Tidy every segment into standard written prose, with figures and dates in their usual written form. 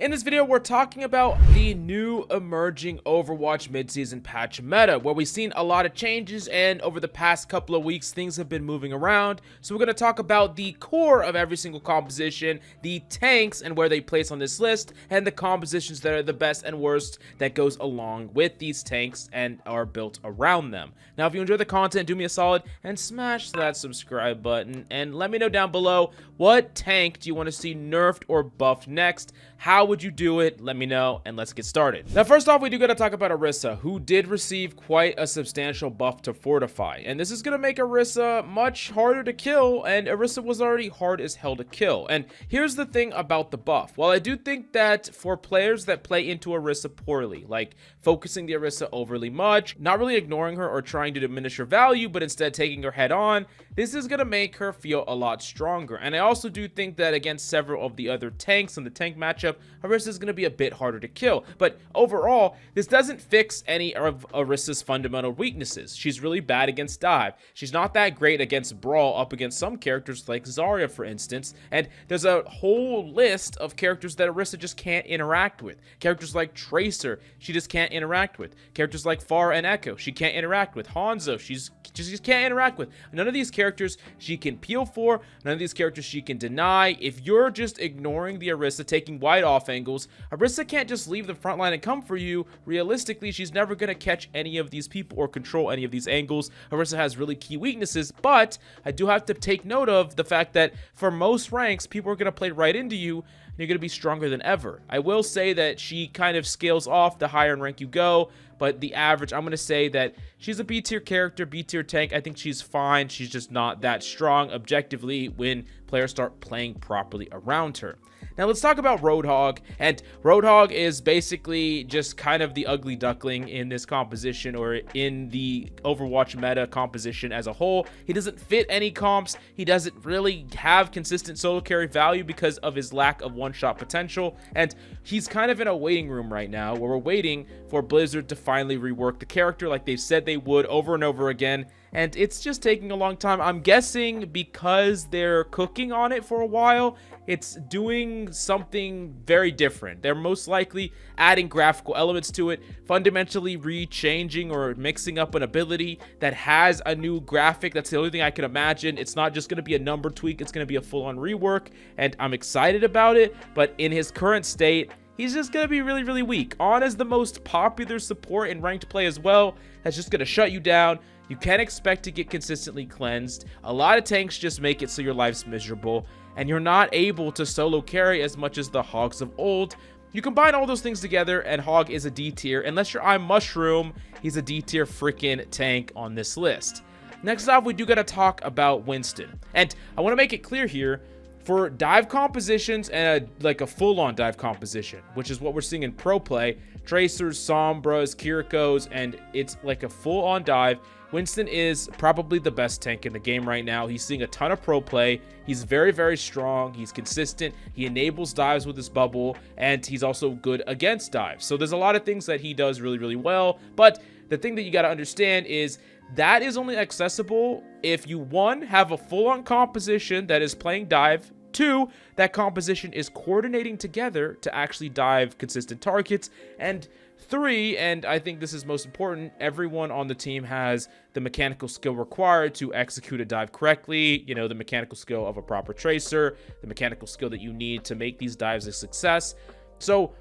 In this video, we're talking about the new emerging Overwatch mid-season patch meta, where we've seen a lot of changes, and over the past couple of weeks, things have been moving around. So we're going to talk about the core of every single composition, the tanks and where they place on this list, and the compositions that are the best and worst that goes along with these tanks and are built around them. Now, if you enjoy the content, do me a solid and smash that subscribe button, and let me know down below, what tank do you want to see nerfed or buffed next? How would you do it? Let me know, and let's get started. Now, first off, we do got to talk about Orisa, who did receive quite a substantial buff to Fortify, and this is going to make Orisa much harder to kill, and Orisa was already hard as hell to kill. And here's the thing about the buff. While I do think that for players that play into Orisa poorly, like focusing the Orisa overly much, not really ignoring her or trying to diminish her value, but instead taking her head on, this is going to make her feel a lot stronger. And I also do think that against several of the other tanks in the tank matchup, Orisa is going to be a bit harder to kill. But overall, this doesn't fix any of Orisa's fundamental weaknesses. She's really bad against dive. She's not that great against brawl up against some characters like Zarya, for instance. And there's a whole list of characters that Orisa just can't interact with. Characters like Tracer, she just can't interact with. Characters like Pharah and Echo, she can't interact with. Hanzo, she just can't interact with. None of these characters she can peel for. None of these characters she can deny. If you're just ignoring the Orisa, taking wide off angles, Orisa can't just leave the front line and come for you. Realistically, she's never going to catch any of these people or control any of these angles. Orisa has really key weaknesses, but I do have to take note of the fact that for most ranks, people are going to play right into you, and you're going to be stronger than ever. I will say that she kind of scales off the higher in rank you go, but the average, I'm going to say that she's a B tier character, B tier tank. I think she's fine. She's just not that strong objectively when players start playing properly around her. Now let's talk about Roadhog, and Roadhog is basically just kind of the ugly duckling in this composition, or in the Overwatch meta composition as a whole. He doesn't fit any comps. He doesn't really have consistent solo carry value because of his lack of one-shot potential, and he's kind of in a waiting room right now where we're waiting for Blizzard to finally rework the character like they said they would over and over again. And it's just taking a long time. I'm guessing because they're cooking on it for a while, it's doing something very different. They're most likely adding graphical elements to it, fundamentally rechanging or mixing up an ability that has a new graphic. That's the only thing I can imagine. It's not just going to be a number tweak. It's going to be a full-on rework, and I'm excited about it. But in his current state, he's just going to be really, really weak. On as the most popular support in ranked play as well, that's just going to shut you down. You can't expect to get consistently cleansed. A lot of tanks just make it so your life's miserable, and you're not able to solo carry as much as the Hogs of old. You combine all those things together, and Hog is a D tier. Unless you're iMushroom, he's a D tier freaking tank on this list. Next off, we do got to talk about Winston. And I want to make it clear here, for dive compositions and like a full-on dive composition, which is what we're seeing in pro play, Tracers, Sombras, Kirikos, and it's like a full-on dive, Winston is probably the best tank in the game right now. He's seeing a ton of pro play. He's very, very strong. He's consistent. He enables dives with his bubble, and he's also good against dives. So there's a lot of things that he does really, really well. But the thing that you got to understand is that is only accessible if you, one, have a full-on composition that is playing dive. Two, that composition is coordinating together to actually dive consistent targets. And three, and I think this is most important, everyone on the team has the mechanical skill required to execute a dive correctly. You know, the mechanical skill of a proper tracer, the mechanical skill that you need to make these dives a success. So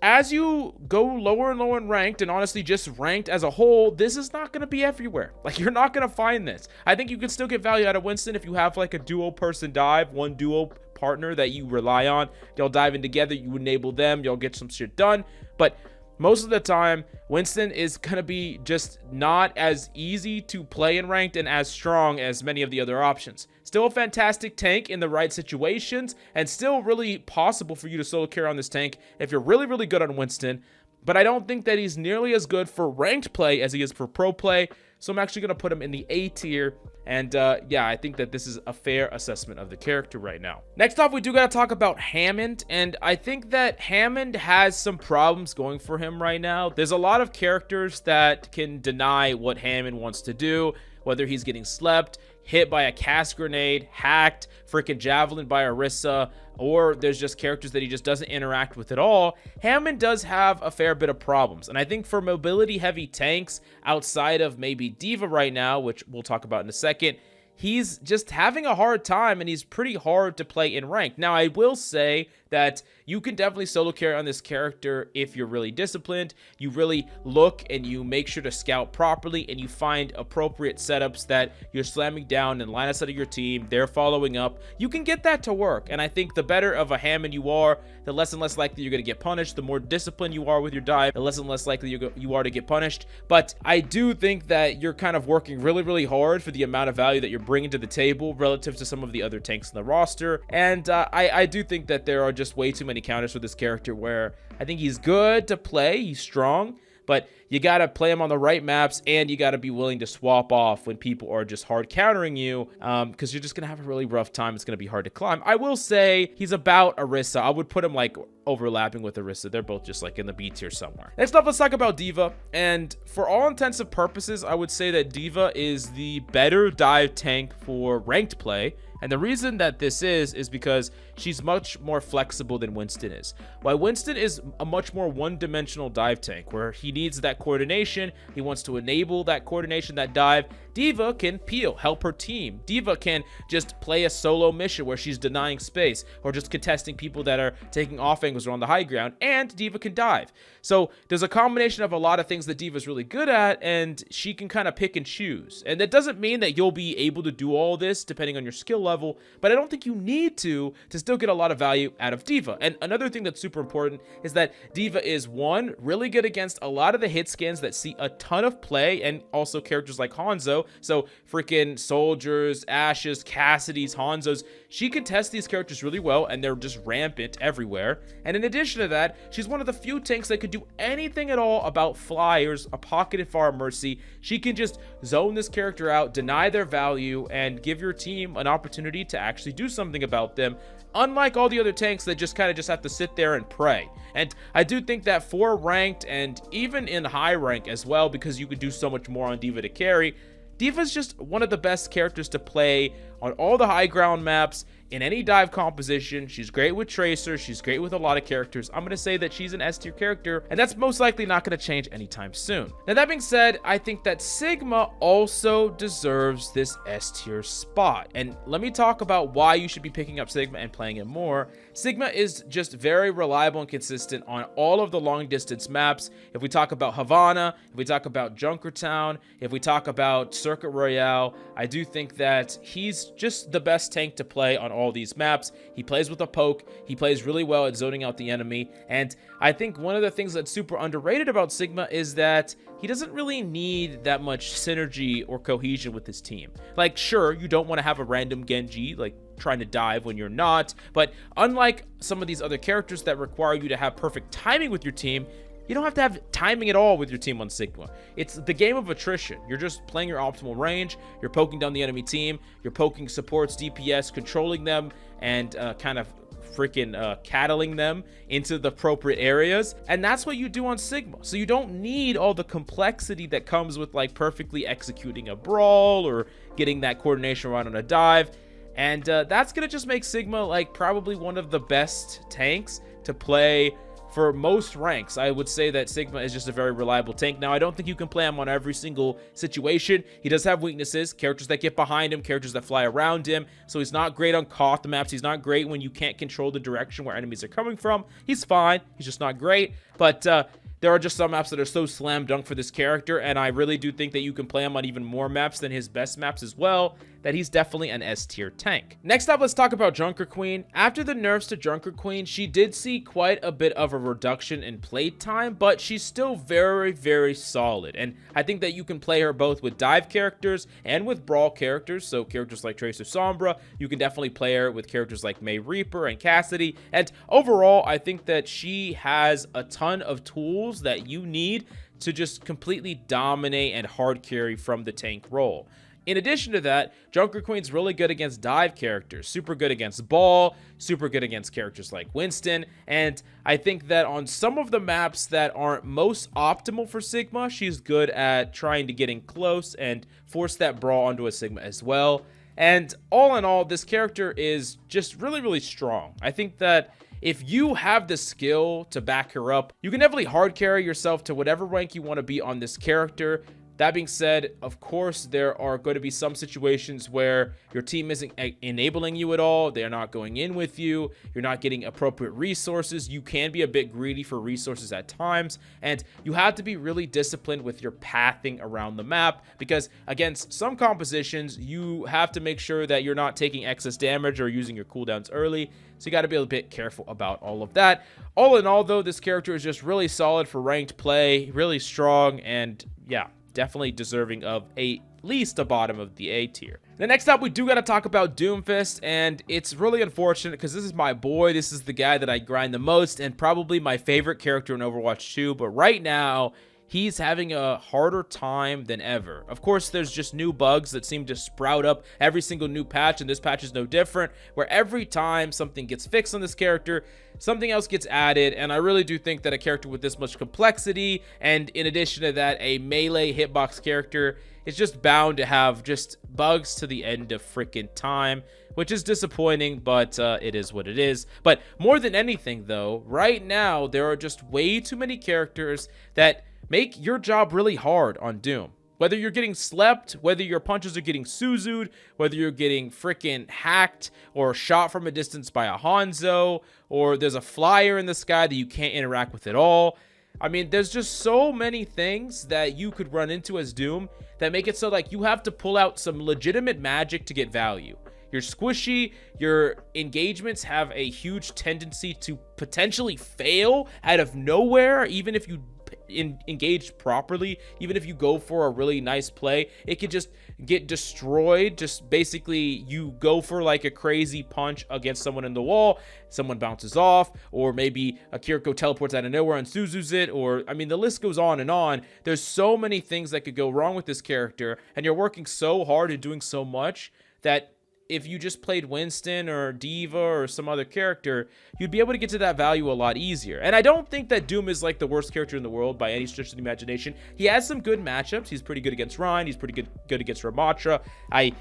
as you go lower and lower in ranked, and honestly just ranked as a whole, this is not going to be everywhere. Like, you're not going to find this. I think you can still get value out of Winston if you have like a duo person dive, one duo partner that you rely on. Y'all dive in together, you enable them, y'all get some shit done. But most of the time, Winston is going to be just not as easy to play in ranked and as strong as many of the other options. Still a fantastic tank in the right situations, and still really possible for you to solo carry on this tank if you're really, really good on Winston. But I don't think that he's nearly as good for ranked play as he is for pro play. So I'm actually going to put him in the A tier. And yeah, I think that this is a fair assessment of the character right now. Next off, we do got to talk about Hammond. And I think that Hammond has some problems going for him right now. There's a lot of characters that can deny what Hammond wants to do, whether he's getting slept, hit by a cast grenade, hacked, freaking javelin by Orisa, or there's just characters that he just doesn't interact with at all, Hammond does have a fair bit of problems. And I think for mobility heavy tanks outside of maybe Diva right now, which we'll talk about in a second, he's just having a hard time, and he's pretty hard to play in rank. Now, I will say that you can definitely solo carry on this character if you're really disciplined. You really look and you make sure to scout properly, and you find appropriate setups that you're slamming down and line of sight of your team. They're following up. You can get that to work. And I think the better of a Hammond you are, the less and less likely you're going to get punished. The more disciplined you are with your dive, the less and less likely you are to get punished. But I do think that you're kind of working really, really hard for the amount of value that you're bringing to the table relative to some of the other tanks in the roster. And I do think that there are just way too many counters for this character where I think he's good to play, he's strong, but you got to play him on the right maps, and you got to be willing to swap off when people are just hard countering you, because you're just going to have a really rough time. It's going to be hard to climb. I will say he's about Orisa. I would put him like overlapping with Orisa. They're both just like in the B tier somewhere. Next up, let's talk about Diva. And for all intents and purposes, I would say that Diva is the better dive tank for ranked play. And the reason that this is because she's much more flexible than Winston is. While Winston is a much more one-dimensional dive tank where he needs that coordination, he wants to enable that coordination, that dive, Diva can peel, help her team. Diva can just play a solo mission where she's denying space or just contesting people that are taking off angles or on the high ground, and Diva can dive. So there's a combination of a lot of things that Diva's really good at, and she can kind of pick and choose. And that doesn't mean that you'll be able to do all this depending on your skill level, but I don't think you need to still get a lot of value out of Diva. And another thing that's super important is that Diva is, one, really good against a lot of the hit scans that see a ton of play, and also characters like Hanzo. So freaking Soldiers, Ashes, Cassidy's, Hanzo's, she can test these characters really well, and they're just rampant everywhere. And in addition to that, she's one of the few tanks that could do anything at all about flyers, a pocketed far mercy. She can just zone this character out, deny their value, and give your team an opportunity to actually do something about them, unlike all the other tanks that just kind of just have to sit there and pray. And I do think that for ranked, and even in high rank as well, because you could do so much more on Diva to carry, Diva's just one of the best characters to play on all the high ground maps, in any dive composition. She's great with Tracer. She's great with a lot of characters. I'm going to say that she's an S tier character, and that's most likely not going to change anytime soon. Now, that being said, I think that Sigma also deserves this S tier spot. And let me talk about why you should be picking up Sigma and playing it more. Sigma is just very reliable and consistent on all of the long distance maps. If we talk about Havana, if we talk about Junkertown, if we talk about Circuit Royale, I do think that he's just the best tank to play on all these maps. He plays with a poke. He plays really well at zoning out the enemy. And I think one of the things that's super underrated about Sigma is that he doesn't really need that much synergy or cohesion with his team. Like, sure, you don't want to have a random Genji, like, trying to dive when you're not, but unlike some of these other characters that require you to have perfect timing with your team, you don't have to have timing at all with your team on Sigma. It's the game of attrition. You're just playing your optimal range. You're poking down the enemy team. You're poking supports, DPS, controlling them, and kind of freaking cattling them into the appropriate areas. And that's what you do on Sigma. So you don't need all the complexity that comes with like perfectly executing a brawl or getting that coordination right on a dive. And that's going to just make Sigma like probably one of the best tanks to play for most ranks. I would say that Sigma is just a very reliable tank. Now, I don't think you can play him on every single situation. He does have weaknesses, characters that get behind him, characters that fly around him. So he's not great on Koth maps. He's not great when you can't control the direction where enemies are coming from. He's fine. He's just not great. But there are just some maps that are so slam dunk for this character, and I really do think that you can play him on even more maps than his best maps as well, that he's definitely an S tier tank. Next up, let's talk about Junker Queen. After the nerfs to Junker Queen, she did see quite a bit of a reduction in play time, but she's still very, very solid. And I think that you can play her both with dive characters and with brawl characters. So characters like Tracer Sombra, you can definitely play her with characters like May Reaper and Cassidy. And overall, I think that she has a ton of tools that you need to just completely dominate and hard carry from the tank role. In addition to that, Junker Queen's really good against dive characters, super good against Ball, super good against characters like Winston, and I think that on some of the maps that aren't most optimal for Sigma, she's good at trying to get in close and force that brawl onto a Sigma as well. And all in all, this character is just really, really strong. I think that if you have the skill to back her up, you can definitely hard carry yourself to whatever rank you want to be on this character. That being said, of course, there are going to be some situations where your team isn't enabling you at all. They're not going in with you. You're not getting appropriate resources. You can be a bit greedy for resources at times, and you have to be really disciplined with your pathing around the map because against some compositions, you have to make sure that you're not taking excess damage or using your cooldowns early. So you got to be a bit careful about all of that. All in all, though, this character is just really solid for ranked play, really strong, and yeah, definitely deserving of at least a bottom of the A tier. Then next up, we do got to talk about Doomfist, and it's really unfortunate because this is my boy. This is the guy that I grind the most and probably my favorite character in Overwatch 2, but right now, he's having a harder time than ever. Of course, there's just new bugs that seem to sprout up every single new patch, and this patch is no different, where every time something gets fixed on this character, something else gets added, and I really do think that a character with this much complexity, and in addition to that, a melee hitbox character, is just bound to have just bugs to the end of freaking time, which is disappointing, but it is what it is. But more than anything, though, right now, there are just way too many characters that make your job really hard on Doom. Whether you're getting slept, whether your punches are getting Suzu'd, whether you're getting freaking hacked or shot from a distance by a Hanzo, or there's a flyer in the sky that you can't interact with at all. I mean, there's just so many things that you could run into as Doom that make it so like you have to pull out some legitimate magic to get value. You're squishy, your engagements have a huge tendency to potentially fail out of nowhere, even if you engaged properly. Even if you go for a really nice play, it could just get destroyed. Just basically you go for like a crazy punch against someone in the wall, someone bounces off, or maybe a Kiriko teleports out of nowhere and Suzu's it, or I mean the list goes on and on. There's so many things that could go wrong with this character, and you're working so hard and doing so much that if you just played Winston or Diva or some other character, you'd be able to get to that value a lot easier. And I don't think that Doom is like the worst character in the world by any stretch of the imagination. He has some good matchups. He's pretty good against Reinhardt. He's pretty good against Rampart. I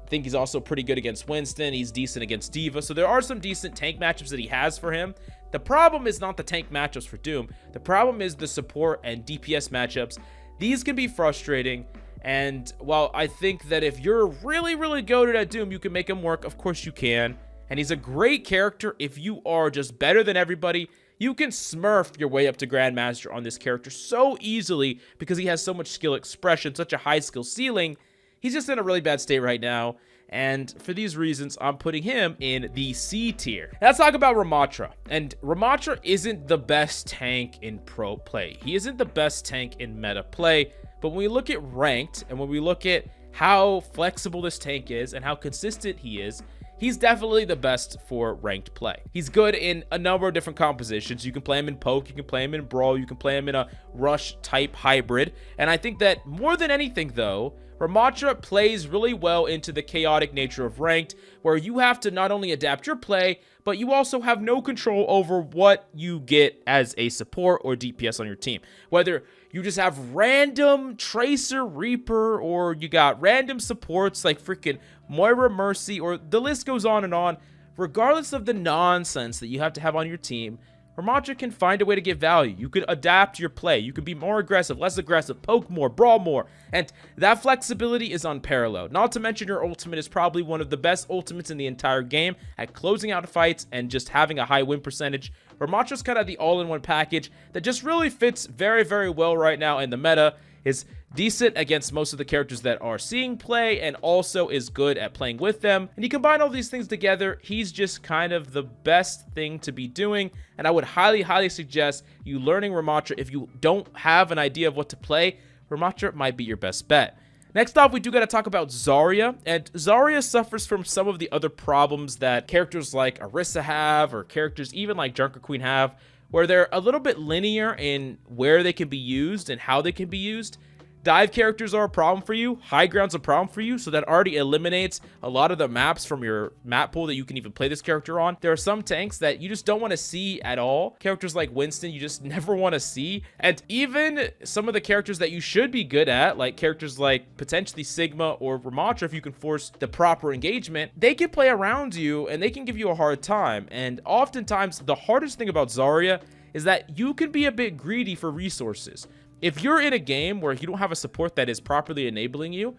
think he's also pretty good against Winston. He's decent against Diva. So there are some decent tank matchups that he has for him. The problem is not the tank matchups for Doom. The problem is the support and DPS matchups. These can be frustrating. And while I think that if you're really, really goated at Doom, you can make him work, of course you can. And he's a great character if you are just better than everybody. You can smurf your way up to Grandmaster on this character so easily because he has so much skill expression, such a high skill ceiling. He's just in a really bad state right now. And for these reasons, I'm putting him in the C tier. Now let's talk about Rampart. And Rampart isn't the best tank in pro play. He isn't the best tank in meta play. But when we look at ranked and when we look at how flexible this tank is and how consistent he is, he's definitely the best for ranked play. He's good in a number of different compositions. You can play him in poke, you can play him in brawl, you can play him in a rush type hybrid. And I think that more than anything though, Rampart plays really well into the chaotic nature of ranked, where you have to not only adapt your play, but you also have no control over what you get as a support or DPS on your team. Whether you just have random Tracer Reaper, or you got random supports like freaking Moira Mercy, or the list goes on and on. Regardless of the nonsense that you have to have on your team, Rampart can find a way to get value. You can adapt your play. You can be more aggressive, less aggressive, poke more, brawl more. And that flexibility is unparalleled. Not to mention your ultimate is probably one of the best ultimates in the entire game at closing out fights and just having a high win percentage. Rampart's kind of the all-in-one package that just really fits very, very well right now in the meta. Is decent against most of the characters that are seeing play, and also is good at playing with them. And you combine all these things together, he's just kind of the best thing to be doing. And I would highly, highly suggest you learning Rampart. If you don't have an idea of what to play, Rampart might be your best bet. Next off, we do got to talk about Zarya, and Zarya suffers from some of the other problems that characters like Orisa have, or characters even like Junker Queen have, where they're a little bit linear in where they can be used and how they can be used. dive characters are a problem for you, high ground's a problem for you, so that already eliminates a lot of the maps from your map pool that you can even play this character on. There are some tanks that you just don't want to see at all. Characters like Winston, you just never want to see. And even some of the characters that you should be good at, like characters like potentially Sigma or Rampart, if you can force the proper engagement, they can play around you and they can give you a hard time. And oftentimes, the hardest thing about Zarya is that you can be a bit greedy for resources. If you're in a game where you don't have a support that is properly enabling you,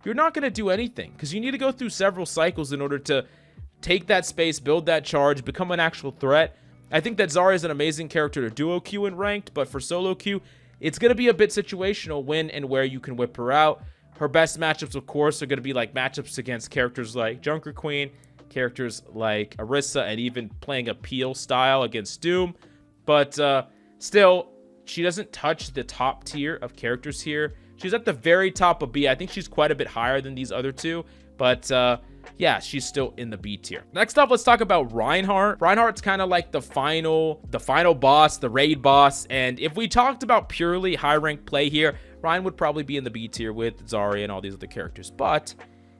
you're not going to do anything because you need to go through several cycles in order to take that space, build that charge, become an actual threat. I think that Zarya is an amazing character to duo queue in ranked, but for solo queue, it's going to be a bit situational when and where you can whip her out. Her best matchups, of course, are going to be like matchups against characters like Junker Queen, characters like Orisa, and even playing a peel style against Doom. But still, she doesn't touch the top tier of characters here. She's at the very top of B. I think she's quite a bit higher than these other two. But yeah, she's still in the B tier. Next up, let's talk about Reinhardt. Reinhardt's kind of like the final boss, the raid boss. And if we talked about purely high rank play here, Ryan would probably be in the B tier with Zarya and all these other characters. But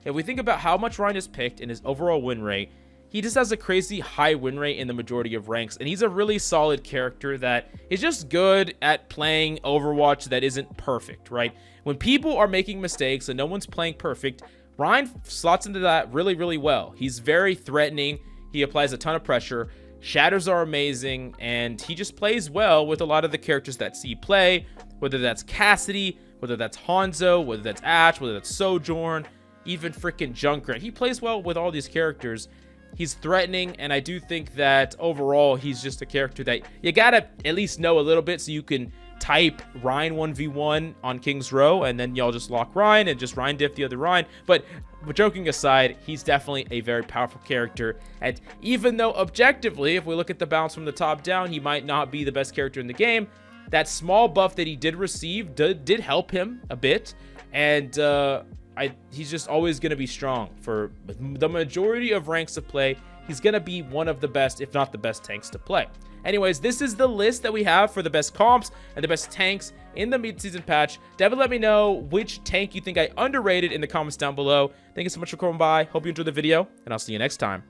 if we think about how much Ryan is picked and his overall win rate, he just has a crazy high win rate in the majority of ranks, and he's a really solid character that is just good at playing Overwatch that isn't perfect, right? When people are making mistakes and no one's playing perfect, Ryan slots into that really, really well. He's very threatening. He applies a ton of pressure. Shatters are amazing, and he just plays well with a lot of the characters that see play, whether that's Cassidy, whether that's Hanzo, whether that's Ashe, whether that's Sojourn, even freaking Junkrat. He plays well with all these characters. He's threatening, and I do think that overall he's just a character that you gotta at least know a little bit so you can type Ryan 1v1 on King's Row, and then y'all just lock Ryan and just Ryan diff the other Ryan. But joking aside, he's definitely a very powerful character. And even though objectively, if we look at the balance from the top down, he might not be the best character in the game, that small buff that he did receive did help him a bit. And he's just always going to be strong for the majority of ranks of play. He's going to be one of the best, if not the best tanks to play. Anyways, this is the list that we have for the best comps and the best tanks in the mid-season patch. Definitely let me know which tank you think I underrated in the comments down below. Thank you so much for coming by. Hope you enjoyed the video, and I'll see you next time.